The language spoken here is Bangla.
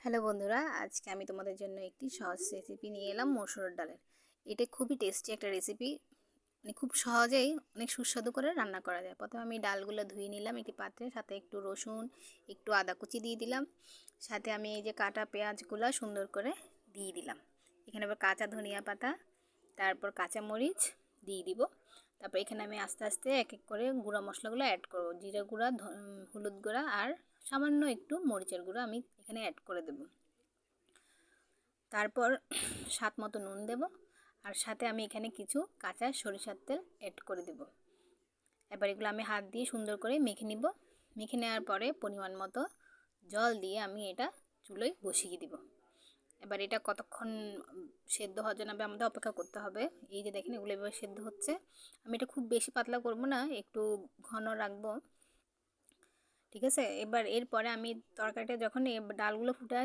হ্যালো বন্ধুরা, আজকে আমি তোমাদের জন্য একটি সহজ রেসিপি নিয়ে এলাম মসুরের ডালের। এটা খুবই টেস্টি একটা রেসিপি, মানে খুব সহজেই অনেক সুস্বাদু করে রান্না করা যায়। প্রথমে আমি ডালগুলো ধুয়ে নিলাম একটি পাত্রে, সাথে একটু রসুন, একটু আদা কুচি দিয়ে দিলাম, সাথে আমি এই যে কাটা পেঁয়াজগুলো সুন্দর করে দিয়ে দিলাম। এখানে আবার কাঁচা ধনিয়া পাতা, তারপর কাঁচা মরিচ দিয়ে দিব। তারপর এখানে আমি আস্তে আস্তে এক এক করে গুঁড়া মশলাগুলো অ্যাড করব। জিরা গুঁড়া, হলুদ গুঁড়া আর সামান্য একটু মরিচের গুঁড়া আমি এখানে অ্যাড করে দেব। তারপর স্বাদ মতো নুন দেব, আর সাথে আমি এখানে কিছু কাঁচা সরিষার তেল অ্যাড করে দেব। এবার এগুলো আমি হাত দিয়ে সুন্দর করে মেখে নিব। মেখে নেওয়ার পরে পরিমাণ মতো জল দিয়ে আমি এটা চুলোয় বসিয়ে দিব। এবার এটা কতক্ষণ সেদ্ধ হওয়ার জন্য আমাদের অপেক্ষা করতে হবে। এই যে দেখেন এগুলো এভাবে সেদ্ধ হচ্ছে। আমি এটা খুব বেশি পাতলা করব না, একটু ঘন রাখবো, ঠিক আছে। এবার এরপরে আমি তরকারিটা যখন ডালগুলো ফুটে